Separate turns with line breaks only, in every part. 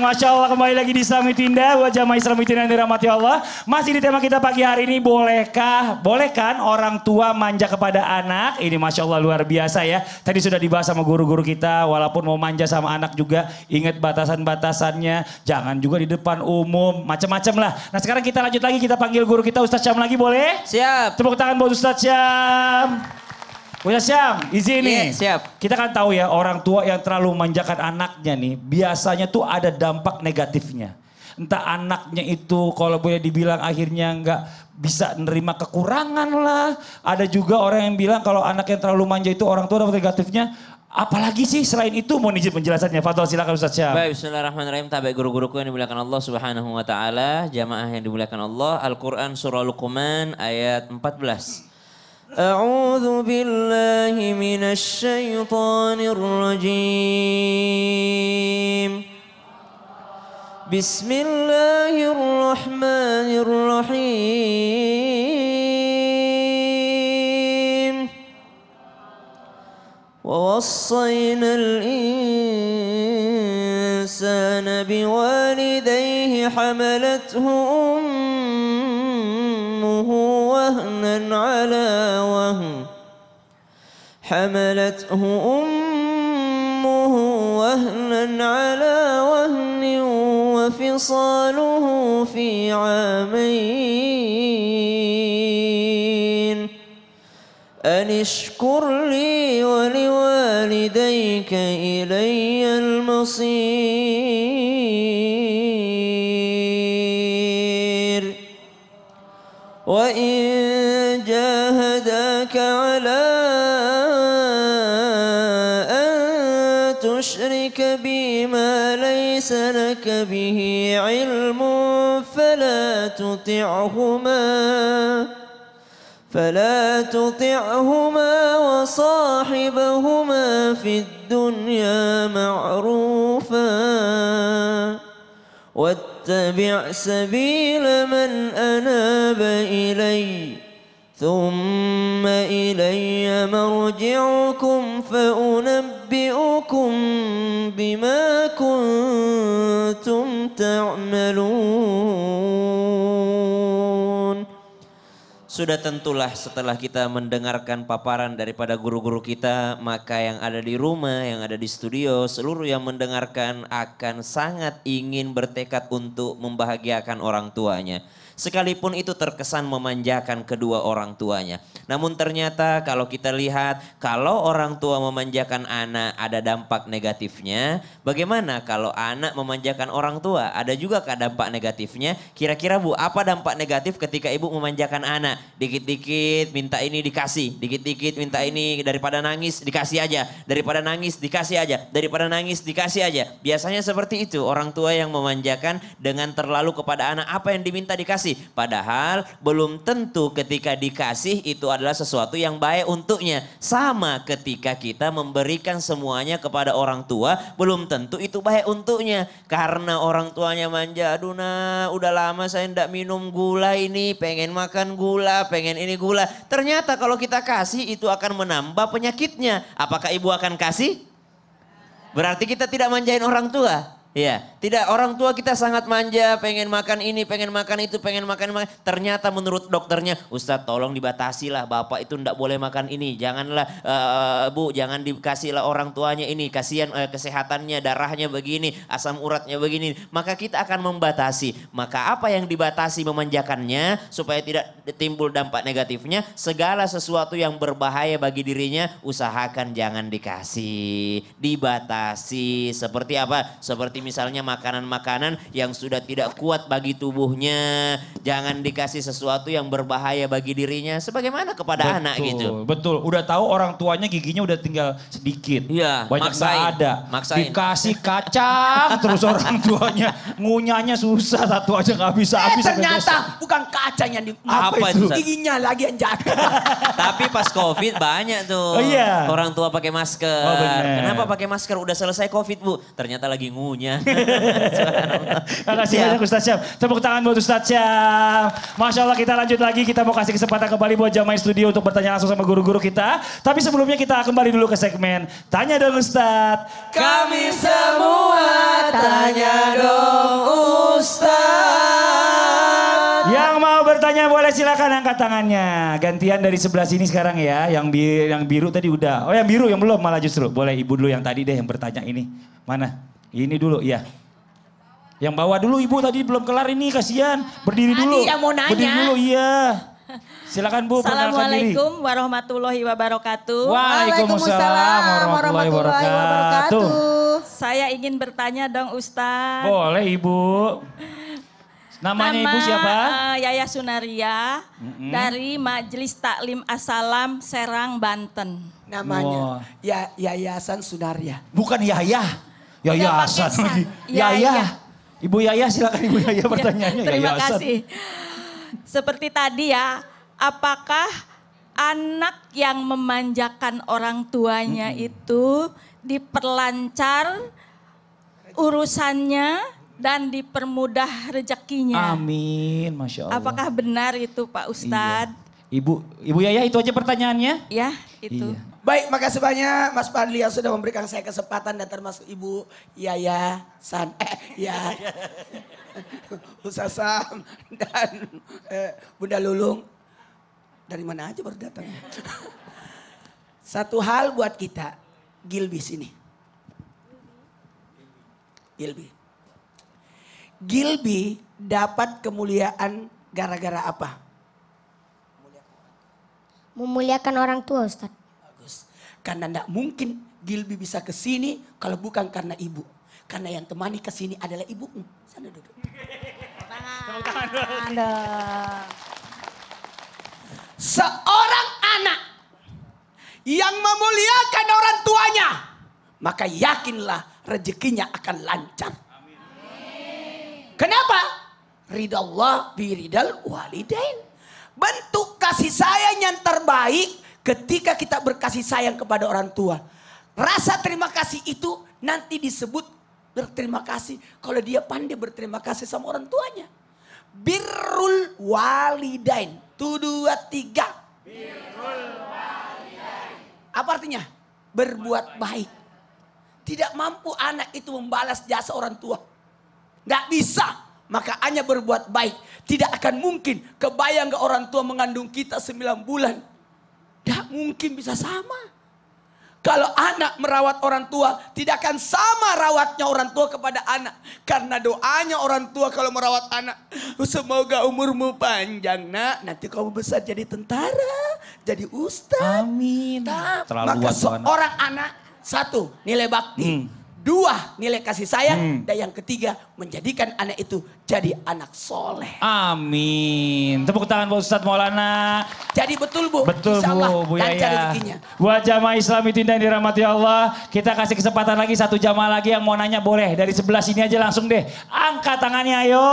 Masya Allah kembali lagi di Islamitinda. Buat jamaah Islamitinda yang dirahmati Allah. Masih di tema kita pagi hari ini, boleh kan orang tua manja kepada anak? Ini Masya Allah luar biasa ya. Tadi sudah dibahas sama guru-guru kita, walaupun mau manja sama anak juga, ingat batasan-batasannya. Jangan juga di depan umum, macam-macam lah. Nah sekarang kita lanjut lagi, kita panggil guru kita Ustadz Syam lagi, boleh?
Siap.
Tepuk tangan buat Ustadz Syam. Ustadz Syam, izin nih.
Siap.
Kita kan tahu ya orang tua yang terlalu memanjakan anaknya nih, biasanya tuh ada dampak negatifnya. Entah anaknya itu kalau boleh dibilang akhirnya nggak bisa nerima kekurangan lah. Ada juga orang yang bilang kalau anak yang terlalu manja itu orang tua dapat negatifnya. Apalagi sih selain itu, mohon izin penjelasannya. Fadhol silakan Ustadz Syam.
Baik, bismillahirrahmanirrahim. Tabai guru-guruku yang dimuliakan Allah Subhanahu wa taala, jamaah yang dimuliakan Allah. Al-Qur'an surah Luqman ayat 14. A'udzu billahi minasy syaithanir rajim. Bismillahirrahmanirrahim. Wa wassaynal insana biwalidayhi hamalathu وهنا على وهن حملته أمه وهنا على وهن وفصاله في عامين أن اشكر لي ولوالديك إلي المصير وإن جاهداك على أن تشرك بي ما ليس لك به علم فلا تطعهما وصاحبهما في الدنيا معروفا واتبع سبيل من أناب إلي ثم إلي مرجعكم فأنبئكم بما كنتم تعملون. Sudah tentulah setelah kita mendengarkan paparan daripada guru-guru kita, maka yang ada di rumah, yang ada di studio, seluruh yang mendengarkan akan sangat ingin bertekad untuk membahagiakan orang tuanya. Sekalipun itu terkesan memanjakan kedua orang tuanya. Namun ternyata kalau kita lihat, kalau orang tua memanjakan anak ada dampak negatifnya. Bagaimana kalau anak memanjakan orang tua? Ada juga dampak negatifnya. Kira-kira Bu, apa dampak negatif ketika ibu memanjakan anak? Dikit-dikit minta ini dikasih, dikit-dikit minta ini, daripada nangis dikasih aja, daripada nangis dikasih aja, daripada nangis dikasih aja. Biasanya seperti itu orang tua yang memanjakan dengan terlalu kepada anak, apa yang diminta dikasih. Padahal belum tentu ketika dikasih itu adalah sesuatu yang baik untuknya. Sama ketika kita memberikan semuanya kepada orang tua, belum tentu itu baik untuknya. Karena orang tuanya manja, aduh nah udah lama saya enggak minum gula ini, pengen makan gula, pengen ini gula. Ternyata kalau kita kasih itu akan menambah penyakitnya. Apakah ibu akan kasih? Berarti kita tidak manjain orang tua. Ya, tidak, orang tua kita sangat manja, pengen makan ini, pengen makan itu, pengen makan. Ternyata menurut dokternya, Ustadz tolong dibatasi lah, bapak itu enggak boleh makan ini. Janganlah Bu, jangan dikasihlah orang tuanya ini, kasihan kesehatannya, darahnya begini, asam uratnya begini. Maka kita akan membatasi. Maka apa yang dibatasi memanjakannya supaya tidak timbul dampak negatifnya, segala sesuatu yang berbahaya bagi dirinya, usahakan jangan dikasih, dibatasi. Seperti apa? Seperti misalnya makanan-makanan yang sudah tidak kuat bagi tubuhnya, jangan dikasih sesuatu yang berbahaya bagi dirinya, sebagaimana kepada anak gitu.
Betul, udah tahu orang tuanya giginya udah tinggal sedikit,
ya,
banyak ada,
maksain.
dikasih kacang terus orang tuanya ngunyahnya susah, satu aja nggak bisa habis.
Ternyata bukan kacang yang
apa itu?
Giginya lagi yang jatuh.
Tapi pas COVID banyak tuh orang tua pakai masker. Kenapa pakai masker? Udah selesai COVID Bu, ternyata lagi ngunyah.
Terima kasih banyak Ustadz Syam. Tepuk tangan buat Ustadz Syam. Masya Allah, kita lanjut lagi. Kita mau kasih kesempatan kembali buat jamaah studio untuk bertanya langsung sama guru-guru kita. Tapi sebelumnya kita kembali dulu ke segmen Tanya Dong Ustadz.
Kami semua tanya dong.
silakan angkat tangannya. Gantian dari sebelah sini sekarang ya. Yang biru tadi udah. Oh yang biru yang belum malah justru. Boleh ibu dulu yang tadi deh yang bertanya ini. Mana? Ini dulu ya. Yang bawa dulu ibu tadi belum kelar ini kasihan. Berdiri dulu.
Tadi yang mau nanya.
Berdiri dulu iya. Silakan Bu perkenalkan diri.
Assalamualaikum warahmatullahi wabarakatuh.
Waalaikumsalam warahmatullahi wabarakatuh.
Saya ingin bertanya dong Ustadz.
Boleh Ibu. Namanya Ibu siapa?
Yaya Sunaria dari Majelis Taklim As-Salam Serang, Banten.
Namanya Yayasan Sunaria.
Bukan Yaya. Yaya Hasan lagi.
Yaya.
Yaya. Ibu Yaya silakan Ibu Yaya pertanyaannya.
Terima
Yaya Hasan.
kasih. Seperti tadi ya, apakah anak yang memanjakan orang tuanya itu diperlancar urusannya dan dipermudah rezekinya?
Amin, Masya Allah.
Apakah benar itu Pak Ustadz?
Iya. Ibu Yaya itu aja pertanyaannya?
Ya, itu.
Iya.
Baik, makasih banyak Mas Fadli yang sudah memberikan saya kesempatan dan termasuk Ibu Yayasan. Ustaz Sam dan Bunda Lulung. Dari mana aja baru datang. Satu hal buat kita, Gilby sini. Gilby dapat kemuliaan gara-gara apa?
Memuliakan orang tua Ustaz.
Bagus. Karena tidak mungkin Gilby bisa ke sini kalau bukan karena ibu. Karena yang temani ke sini adalah ibumu. Sana duduk. Seorang anak yang memuliakan orang tuanya, maka yakinlah rezekinya akan lancar. Kenapa? Ridha Allah biridal walidain. Bentuk kasih sayang yang terbaik ketika kita berkasih sayang kepada orang tua. Rasa terima kasih itu nanti disebut berterima kasih kalau dia pandai berterima kasih sama orang tuanya. Birrul walidain. 1, 2, 3. Birrul walidain. Apa artinya? Berbuat baik. Tidak mampu anak itu membalas jasa orang tua. Nggak bisa. Maka hanya berbuat baik. Tidak akan mungkin kebayang ke orang tua mengandung kita 9 bulan. Nggak mungkin bisa sama. Kalau anak merawat orang tua, tidak akan sama rawatnya orang tua kepada anak. Karena doanya orang tua kalau merawat anak. Semoga umurmu panjang nak. Nanti kamu besar jadi tentara, jadi ustaz.
Amin. Terlalu
Maka
luas
seorang anak, 1 nilai bakti. 2 nilai kasih sayang. Dan yang ketiga menjadikan anak itu jadi anak soleh.
Amin. Tepuk tangan Pak Ustadz Maulana.
Jadi betul Bu.
Betul
Insyaallah
Bu
lancar
Yaya.
rezekinya.
Buat jamaah Islamitin dan dirahmati Allah. Kita kasih kesempatan lagi 1 jamaah lagi yang mau nanya boleh. Dari sebelah sini aja langsung deh. Angkat tangannya ayo.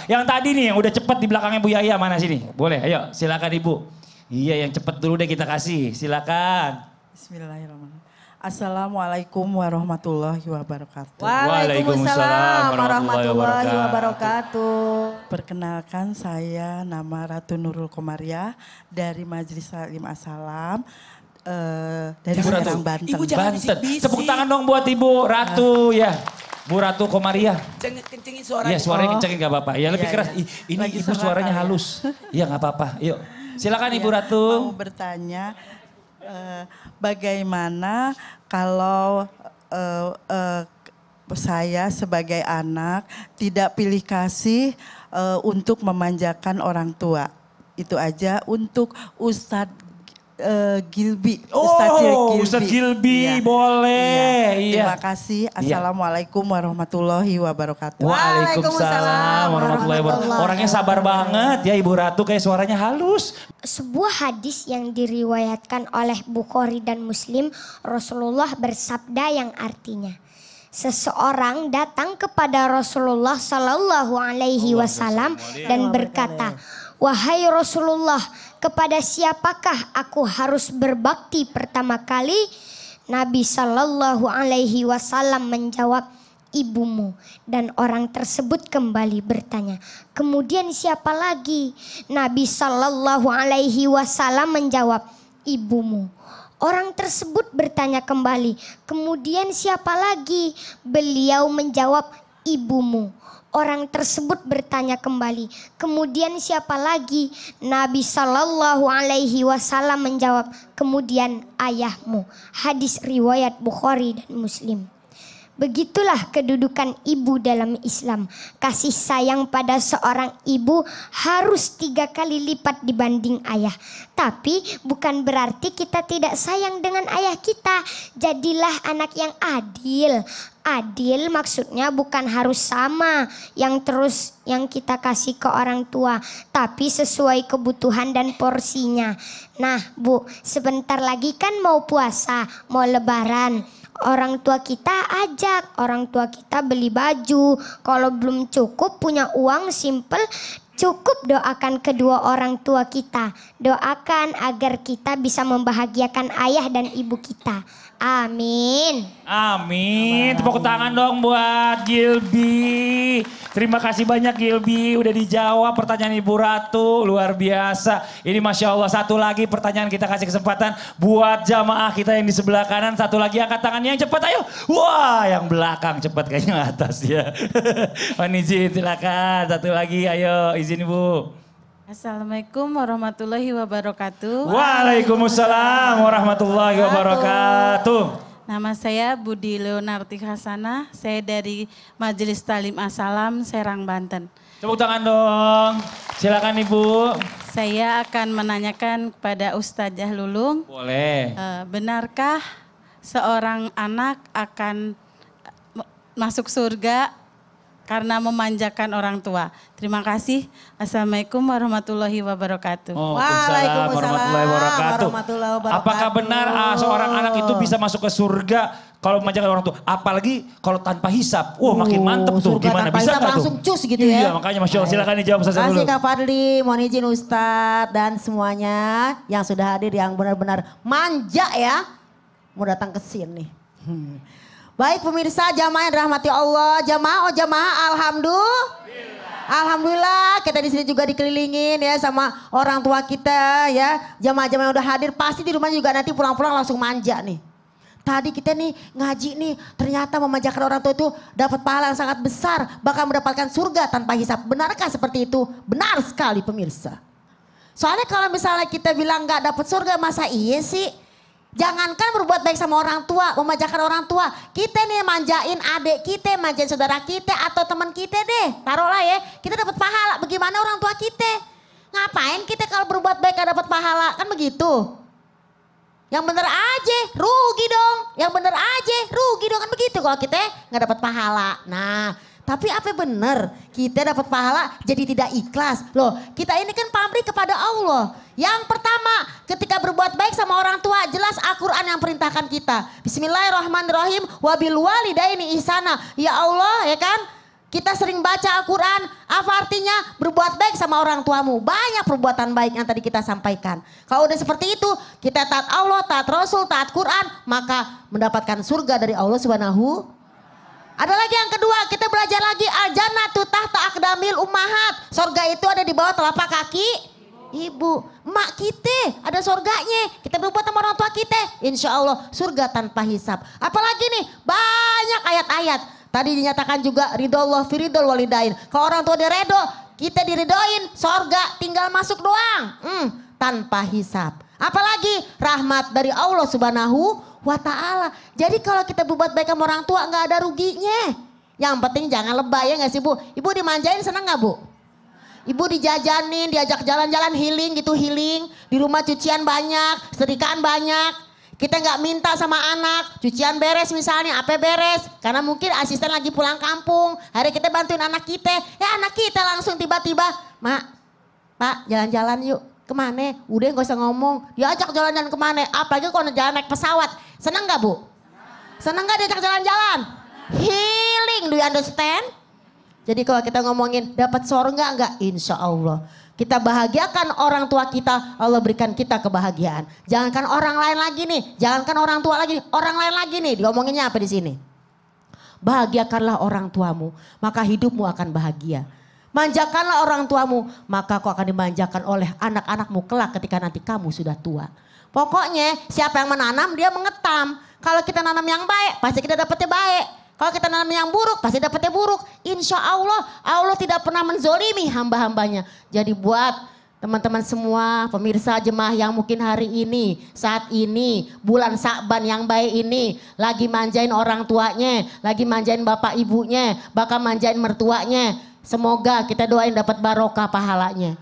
Yang tadi nih yang udah cepet di belakangnya Bu Yaya mana sini. Boleh ayo silakan Ibu. Iya yang cepet dulu deh kita kasih. Silakan.
Bismillahirrahmanirrahim. Assalamualaikum warahmatullahi wabarakatuh.
Waalaikumsalam warahmatullahi
wabarakatuh. Perkenalkan saya nama Ratu Nurul Komariah dari Majelis Taklim As-Salam dari
Ibu Ratu.
Serang, Banten.
Ibu jangan
Banten.
bisik-bisik.
Tepuk tangan dong buat Ibu Ratu ya. Bu Ratu Komariah.
Kencengin suaranya.
Iya suaranya kencengin gak apa-apa. Ya lebih
Iya,
keras.
iya.
Ini
Lagi
Ibu
sama
suaranya
kalian.
halus. Iya gak apa-apa. Yuk silakan Ibu
Iya,
Ratu.
Mau bertanya bagaimana kalau saya sebagai anak tidak pilih kasih untuk memanjakan orang tua. Itu aja untuk Ustadz Gilby.
Ustadz Gilby boleh. Iya.
Terima kasih. Assalamualaikum warahmatullahi wabarakatuh.
Waalaikumsalam warahmatullahi wabarakatuh. Orangnya sabar banget ya Ibu Ratu kayak suaranya halus.
Sebuah hadis yang diriwayatkan oleh Bukhari dan Muslim, Rasulullah bersabda yang artinya, seseorang datang kepada Rasulullah Sallallahu Alaihi Wasallam dan berkata, wahai Rasulullah, kepada siapakah aku harus berbakti pertama kali? Nabi Sallallahu Alaihi Wasallam menjawab, ibumu. Dan orang tersebut kembali bertanya, kemudian siapa lagi? Nabi Sallallahu Alaihi Wasallam menjawab, ibumu. Orang tersebut bertanya kembali, kemudian siapa lagi? Beliau menjawab, ibumu. Orang tersebut bertanya kembali, kemudian siapa lagi? Nabi Shallallahu Alaihi Wasallam menjawab, kemudian ayahmu. Hadis riwayat Bukhari dan Muslim. Begitulah kedudukan ibu dalam Islam. Kasih sayang pada seorang ibu harus 3 kali lipat dibanding ayah. Tapi bukan berarti kita tidak sayang dengan ayah kita. Jadilah anak yang adil. Adil maksudnya bukan harus sama yang kita kasih ke orang tua, tapi sesuai kebutuhan dan porsinya. Nah, Bu, sebentar lagi kan mau puasa, mau lebaran. Orang tua kita ajak, orang tua kita beli baju. Kalau belum cukup punya uang simple, cukup doakan kedua orang tua kita. Doakan agar kita bisa membahagiakan ayah dan ibu kita. Amin.
Amin. Tepuk tangan dong buat Gilby. Terima kasih banyak Gilby. Udah dijawab pertanyaan Ibu Ratu. Luar biasa. Ini Masya Allah. Satu lagi pertanyaan kita kasih kesempatan buat jamaah kita yang di sebelah kanan. Satu lagi angkat tangannya yang cepat ayo. Wah yang belakang cepat kayaknya atas ya. Mohon izin silakan. Satu lagi ayo izin Ibu.
Assalamualaikum warahmatullahi wabarakatuh.
Waalaikumsalam warahmatullahi wabarakatuh.
Nama saya Budi Leonarti Hasanah. Saya dari Majelis Talim As-Salam, Serang, Banten.
Tepuk tangan dong. Silakan Ibu.
Saya akan menanyakan kepada Ustazah Lulung.
Boleh.
Benarkah seorang anak akan masuk surga karena memanjakan orang tua? Terima kasih. Assalamualaikum warahmatullahi wabarakatuh.
Waalaikumsalam warahmatullahi wabarakatuh. Apakah benar seorang anak itu bisa masuk ke surga kalau memanjakan orang tua? Apalagi kalau tanpa hisap. Makin mantep tuh. Gimana bisa nggak tuh?
Langsung cus gitu ya.
Iya makanya Masya Allah. Silakan dijawab Ustazah dulu.
Terima kasih Kak Fadli, mohon izin Ustadz dan semuanya yang sudah hadir yang benar-benar manja ya. Mau datang ke sini. Baik pemirsa jamaah yang dirahmati Allah, jamaah Alhamdulillah kita di sini juga dikelilingin ya sama orang tua kita ya. Jamaah-jamaah yang udah hadir pasti di rumah juga nanti pulang-pulang langsung manja nih. Tadi kita nih ngaji nih ternyata memanjakan orang tua itu dapat pahala yang sangat besar. Bahkan mendapatkan surga tanpa hisap. Benarkah seperti itu? Benar sekali pemirsa. Soalnya kalau misalnya kita bilang gak dapat surga masa iya sih? Jangankan berbuat baik sama orang tua, memanjakan orang tua. Kita nih manjain adik kita, manjain saudara kita atau teman kita deh. Taruhlah ya, kita dapat pahala. Bagaimana orang tua kita? Ngapain kita kalau berbuat baik gak dapat pahala? Kan begitu. Yang bener aja, rugi dong. Yang bener aja, rugi dong. Kan begitu kalau kita gak dapat pahala. Nah, tapi apa benar kita dapat pahala jadi tidak ikhlas. Loh kita ini kan pamrih kepada Allah. Yang pertama ketika berbuat baik sama orang tua jelas Al-Quran yang perintahkan kita. Bismillahirrahmanirrahim wabil walidaini ihsana. Ya Allah ya kan kita sering baca Al-Quran. Apa artinya berbuat baik sama orang tuamu. Banyak perbuatan baik yang tadi kita sampaikan. Kalau udah seperti itu kita taat Allah, taat Rasul, taat Quran. Maka mendapatkan surga dari Allah Subhanahu. Ada lagi yang kedua, kita belajar lagi al-jannatu tahta aqdamil ummahat. Surga itu ada di bawah telapak kaki ibu. Mak kita ada surganya. Kita berbuat sama orang tua kita. Insya Allah surga tanpa hisap. Apalagi nih banyak ayat-ayat. Tadi dinyatakan juga ridho Allah fi ridhol walidain. Kalau orang tua dia redo, kita diridoin. Surga tinggal masuk doang. Tanpa hisap. Apalagi rahmat dari Allah Subhanahu wa ta'ala. Jadi kalau kita berbuat baik sama orang tua nggak ada ruginya. Yang penting jangan lebay ya nggak sih Bu? Ibu dimanjain senang nggak Bu? Ibu dijajanin, diajak jalan-jalan healing gitu healing. Di rumah cucian banyak, setrikaan banyak. Kita nggak minta sama anak, cucian beres misalnya, apa beres. Karena mungkin asisten lagi pulang kampung. Hari kita bantuin anak kita. Ya anak kita langsung tiba-tiba, Mak, Pak jalan-jalan yuk. Kemana? Udah gak usah ngomong. Diajak jalan-jalan kemana? Apalagi kalau jalan naik pesawat. Senang gak Bu? Senang gak diajak jalan-jalan? Healing, do you understand? Jadi kalau kita ngomongin dapat surga enggak? Insya Allah. Kita bahagiakan orang tua kita, Allah berikan kita kebahagiaan. Jangankan orang lain lagi nih, jangankan orang tua lagi, orang lain lagi nih. Diomonginnya apa di sini? Bahagiakanlah orang tuamu, maka hidupmu akan bahagia. Manjakanlah orang tuamu, maka kau akan dimanjakan oleh anak-anakmu kelak ketika nanti kamu sudah tua. Pokoknya siapa yang menanam dia mengetam. Kalau kita nanam yang baik pasti kita dapatnya baik. Kalau kita nanam yang buruk, pasti dapatnya buruk. Insya Allah, Allah tidak pernah menzolimi hamba-hambanya. Jadi buat teman-teman semua, pemirsa jemaah yang mungkin hari ini, saat ini, bulan Sa'ban yang baik ini, lagi manjain orang tuanya, lagi manjain bapak ibunya, bahkan manjain mertuanya. Semoga kita doain dapat barokah pahalanya.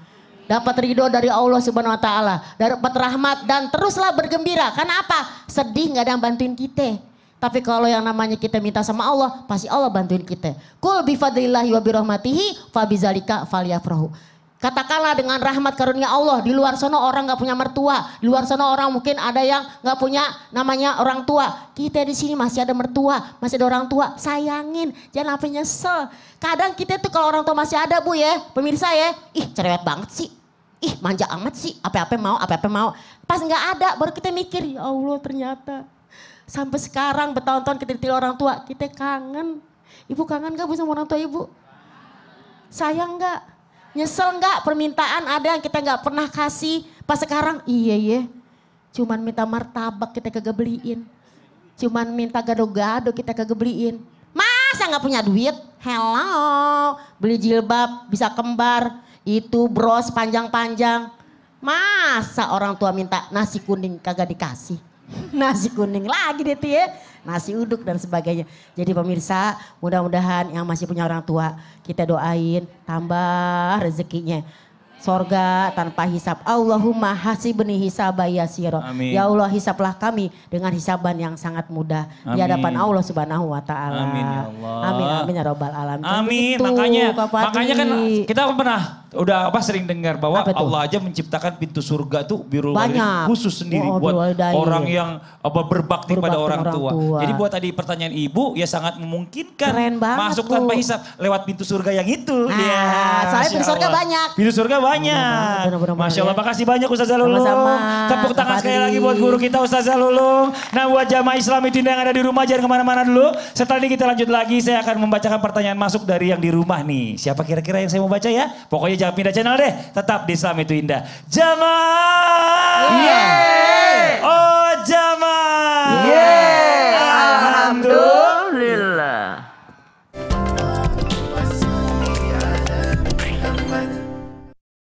Dapat ridho dari Allah Subhanahu wa taala, dapat rahmat dan teruslah bergembira. Karena apa? Sedih nggak ada yang bantuin kita. Tapi kalau yang namanya kita minta sama Allah, pasti Allah bantuin kita. Kul bifadlillahi wa birahmatihi fabizalika falyafrahu. Katakanlah dengan rahmat karunia Allah, di luar sana orang nggak punya mertua, di luar sana orang mungkin ada yang nggak punya namanya orang tua. Kita di sini masih ada mertua, masih ada orang tua, sayangin, jangan sampai nyesel. Kadang kita tuh kalau orang tua masih ada Bu ya, pemirsa ya, ih cerewet banget sih, ih manja amat sih, apa-apa mau. Pas nggak ada, baru kita mikir, ya Allah ternyata sampai sekarang bertahun-tahun kita ditinggal orang tua, kita kangen. Ibu kangen gak Bu sama orang tua Ibu? Sayang gak? Nyesel gak permintaan ada yang kita gak pernah kasih? Pas sekarang iya. Cuman minta martabak kita kagak beliin. Cuman minta gado-gado kita kagak beliin. Masa gak punya duit? Hello, beli jilbab bisa kembar. Itu bros panjang-panjang. Masa orang tua minta nasi kuning kagak dikasih? Nasi kuning lagi deh tuh ya. Nasi uduk dan sebagainya. Jadi pemirsa, mudah-mudahan yang masih punya orang tua, kita doain tambah rezekinya. Sorga tanpa hisab. Allahumma hasibni hisaba yasira. Ya Allah hisablah kami dengan hisaban yang sangat mudah. Di hadapan Allah Subhanahu wa taala.
Amin ya Allah.
Amin ya rabbal alamin.
Amin.
Gitu,
Makanya kan kita pernah udah sering dengar bahwa
Apa tuh?
Allah aja menciptakan pintu surga tuh birrul
Banyak.
walidain khusus sendiri buat
Birrul
orang yang berbakti pada orang tua.
tua.
Jadi buat tadi pertanyaan Ibu ya sangat memungkinkan
Keren banget,
masuk
Bu.
tanpa hisab lewat pintu surga yang itu.
Nah,
Ya,
soalnya
Masya
pintu surga
Allah.
banyak.
Pintu surga banyak.
Benar-benar
Masya Allah,
ya.
makasih banyak Ustazah Lulung.
Sama-sama,
Tepuk tangan
Kak
sekali
Fadli.
lagi buat guru kita Ustazah Lulung. Nah buat jamaah Islam itu yang ada di rumah jangan kemana-mana dulu. Setelah ini kita lanjut lagi, saya akan membacakan pertanyaan masuk dari yang di rumah nih. Siapa kira-kira yang saya mau baca ya? Pokoknya jangan pindah channel deh, tetap di Islam itu Indah. Jamaah